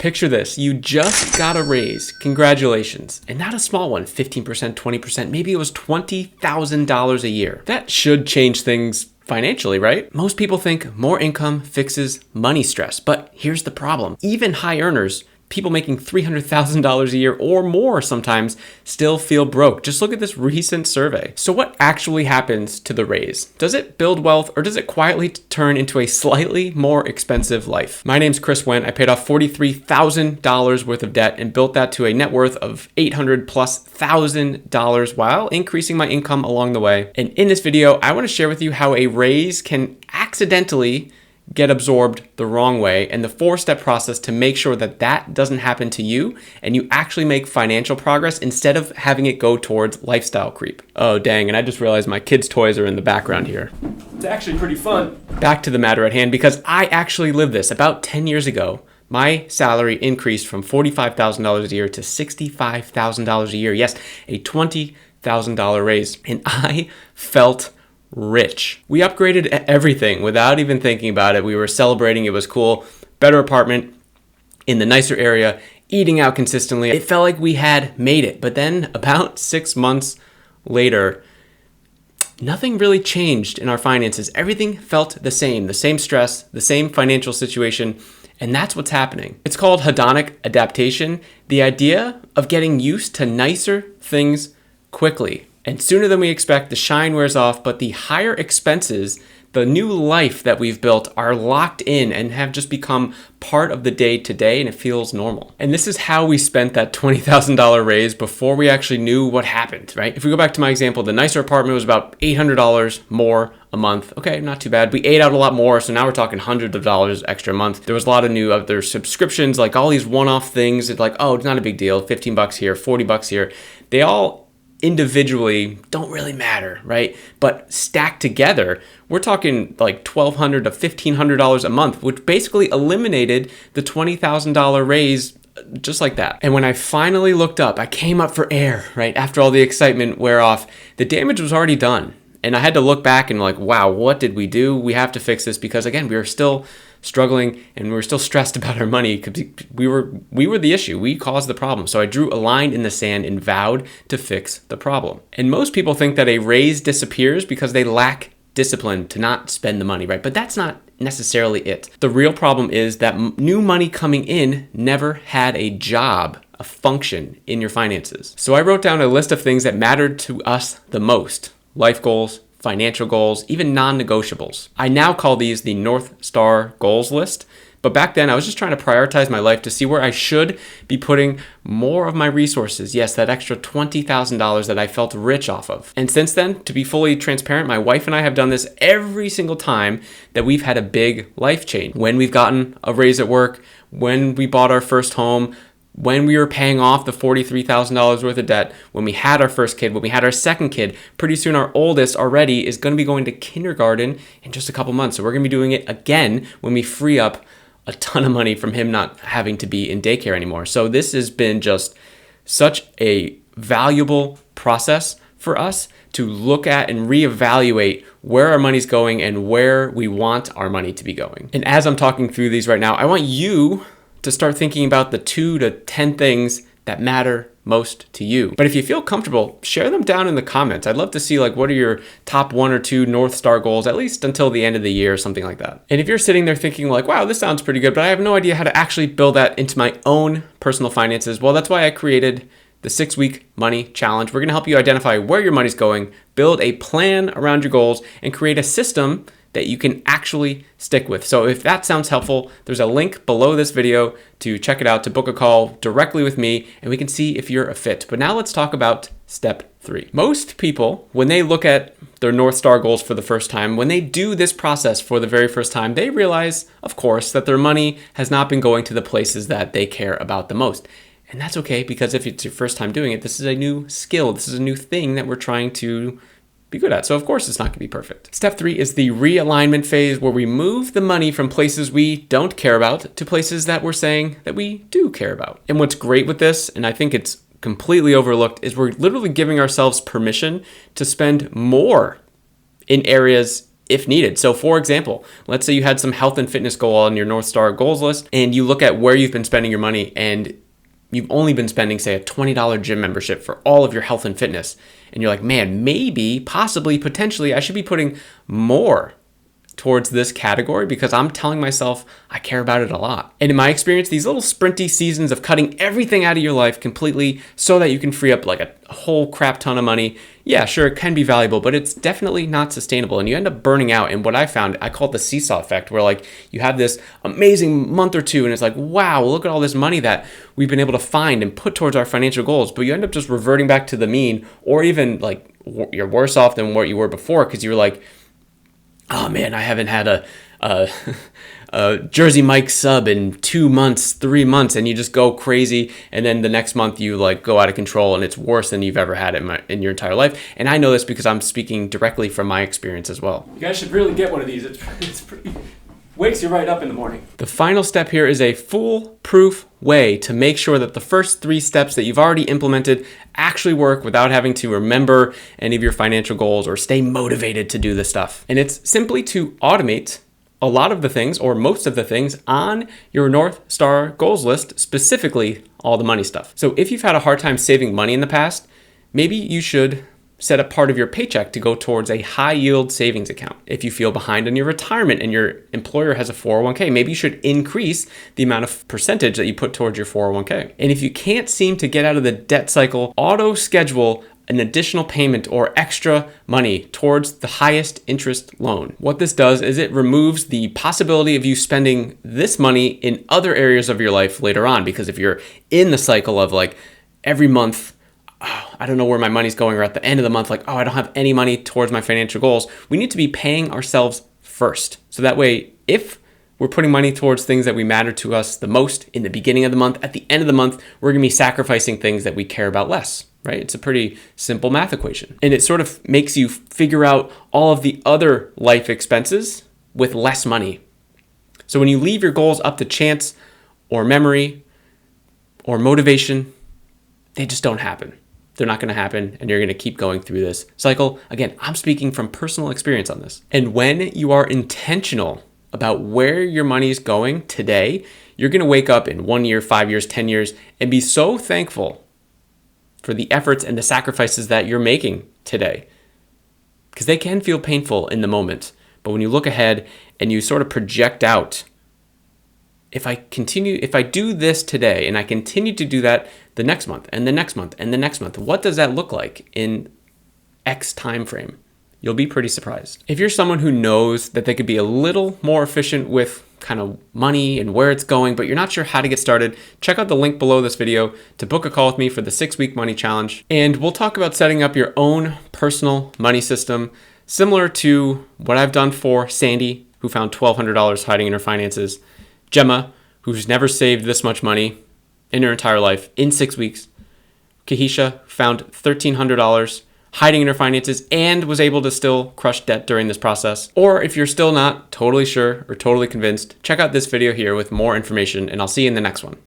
Picture this, you just got a raise, congratulations, and not a small one, 15%, 20%, maybe it was $20,000 a year. That should change things financially, right? Most people think more income fixes money stress, but here's the problem. Even high earners, people making $300,000 a year or more sometimes, still feel broke. Just look at this recent survey. So what actually happens to the raise? Does it build wealth or does it quietly turn into a slightly more expensive life? My name's Chris Wendt. I paid off $43,000 worth of debt and built that to a net worth of $800,000+ while increasing my income along the way. And in this video, I want to share with you how a raise can accidentally get absorbed the wrong way and the 4-step process to make sure that that doesn't happen to you and you actually make financial progress instead of having it go towards lifestyle creep. Oh dang, and I just realized my kids' toys are in the background here. It's actually pretty fun. Back to the matter at hand, because I actually lived this. About 10 years ago, my salary increased from $45,000 a year to $65,000 a year. Yes, a $20,000 raise. And I felt rich. We upgraded everything without even thinking about it. We were celebrating. It was cool. Better apartment in the nicer area, eating out consistently. It felt like we had made it. But then about 6 months later, nothing really changed in our finances. Everything felt the same stress, the same financial situation. And that's what's happening. It's called hedonic adaptation, the idea of getting used to nicer things quickly. And sooner than we expect, the shine wears off, but the higher expenses, the new life that we've built, are locked in and have just become part of the day to day, and it feels normal. And this is how we spent that $20,000 raise before we actually knew what happened, right? If we go back to my example, the nicer apartment was about $800 more a month. Okay, not too bad. We ate out a lot more, so now we're talking hundreds of dollars extra a month. There was a lot of new other subscriptions, like all these one-off things. It's like, oh, it's not a big deal, $15 here, $40 here. They all individually don't really matter, right? But stacked together, we're talking like $1,200 to $1,500 a month, which basically eliminated the $20,000 raise just like that. And when I finally looked up, I came up for air, right? After all the excitement wear off, the damage was already done. And I had to look back and like, wow, what did we do? We have to fix this, because again, we were still struggling and we were still stressed about our money because we were the issue. We caused the problem. So I drew a line in the sand and vowed to fix the problem. And most people think that a raise disappears because they lack discipline to not spend the money, right? But that's not necessarily it. The real problem is that new money coming in never had a job, a function in your finances. So I wrote down a list of things that mattered to us the most: life goals, financial goals, even non-negotiables. I now call these the North Star goals list. But back then I was just trying to prioritize my life to see where I should be putting more of my resources. Yes, that extra $20,000 that I felt rich off of. And since then, to be fully transparent, my wife and I have done this every single time that we've had a big life change. When we've gotten a raise at work, when we bought our first home, when we were paying off the $43,000 worth of debt, when we had our first kid, when we had our second kid. Pretty soon our oldest already is going to be going to kindergarten in just a couple months. So we're going to be doing it again when we free up a ton of money from him not having to be in daycare anymore. So this has been just such a valuable process for us to look at and reevaluate where our money's going and where we want our money to be going. And as I'm talking through these right now, I want you to start thinking about the 2 to 10 things that matter most to you. But if you feel comfortable, share them down in the comments. I'd love to see like what are your top 1 or 2 North Star goals, at least until the end of the year or something like that. And if you're sitting there thinking like, wow, this sounds pretty good, but I have no idea how to actually build that into my own personal finances, well, that's why I created the 6-week money challenge. We're gonna help you identify where your money's going, build a plan around your goals, and create a system that you can actually stick with. So if that sounds helpful, there's a link below this video to check it out, to book a call directly with me, and we can see if you're a fit. But now let's talk about step 3. Most people, when they look at their North Star goals for the first time, when they do this process for the very first time, they realize, of course, that their money has not been going to the places that they care about the most. And that's okay, because if it's your first time doing it, this is a new skill. This is a new thing that we're trying to be good at. So of course it's not gonna be perfect. Step 3 is the realignment phase, where we move the money from places we don't care about to places that we're saying that we do care about. And what's great with this, and I think it's completely overlooked, is we're literally giving ourselves permission to spend more in areas if needed. So for example, let's say you had some health and fitness goal on your North Star goals list, and you look at where you've been spending your money, and you've only been spending, say, a $20 gym membership for all of your health and fitness. And you're like, man, maybe, possibly, potentially, I should be putting more towards this category because I'm telling myself I care about it a lot. And in my experience, these little sprinty seasons of cutting everything out of your life completely so that you can free up like a whole crap ton of money, yeah, sure, it can be valuable, but it's definitely not sustainable. And you end up burning out. And what I found, I call it the seesaw effect, where like you have this amazing month or two and it's like, wow, look at all this money that we've been able to find and put towards our financial goals. But you end up just reverting back to the mean, or even like you're worse off than what you were before because you were like, oh man, I haven't had a Jersey Mike sub in 2 months, 3 months, and you just go crazy. And then the next month you like go out of control and it's worse than you've ever had in your entire life. And I know this because I'm speaking directly from my experience as well. You guys should really get one of these. It's pretty, wakes you right up in the morning. The final step here is a foolproof way to make sure that the first 3 steps that you've already implemented actually work without having to remember any of your financial goals or stay motivated to do this stuff. And it's simply to automate a lot of the things or most of the things on your North Star goals list, specifically all the money stuff. So if you've had a hard time saving money in the past, maybe you should set a part of your paycheck to go towards a high yield savings account. If you feel behind on your retirement and your employer has a 401k, maybe you should increase the amount of percentage that you put towards your 401k. And if you can't seem to get out of the debt cycle, auto schedule an additional payment or extra money towards the highest interest loan. What this does is it removes the possibility of you spending this money in other areas of your life later on. Because if you're in the cycle of like every month, oh, I don't know where my money's going, or at the end of the month, like, oh, I don't have any money towards my financial goals. We need to be paying ourselves first. So that way, if we're putting money towards things that we matter to us the most in the beginning of the month, at the end of the month, we're gonna be sacrificing things that we care about less, right? It's a pretty simple math equation. And it sort of makes you figure out all of the other life expenses with less money. So when you leave your goals up to chance or memory or motivation, they just don't happen. They're not going to happen, and you're going to keep going through this cycle. Again, I'm speaking from personal experience on this. And when you are intentional about where your money is going today, you're going to wake up in 1 year, 5 years, 10 years, and be so thankful for the efforts and the sacrifices that you're making today. Because they can feel painful in the moment. But when you look ahead and you sort of project out, if I do this today and I continue to do that the next month and the next month and the next month, what does that look like in X time frame? You'll be pretty surprised. If you're someone who knows that they could be a little more efficient with kind of money and where it's going, but you're not sure how to get started, check out the link below this video to book a call with me for the 6-week money challenge. And we'll talk about setting up your own personal money system, similar to what I've done for Sandy, who found $1,200 hiding in her finances, Gemma, who's never saved this much money in her entire life in 6 weeks, Kahisha found $1,300 hiding in her finances and was able to still crush debt during this process. Or if you're still not totally sure or totally convinced, check out this video here with more information, and I'll see you in the next one.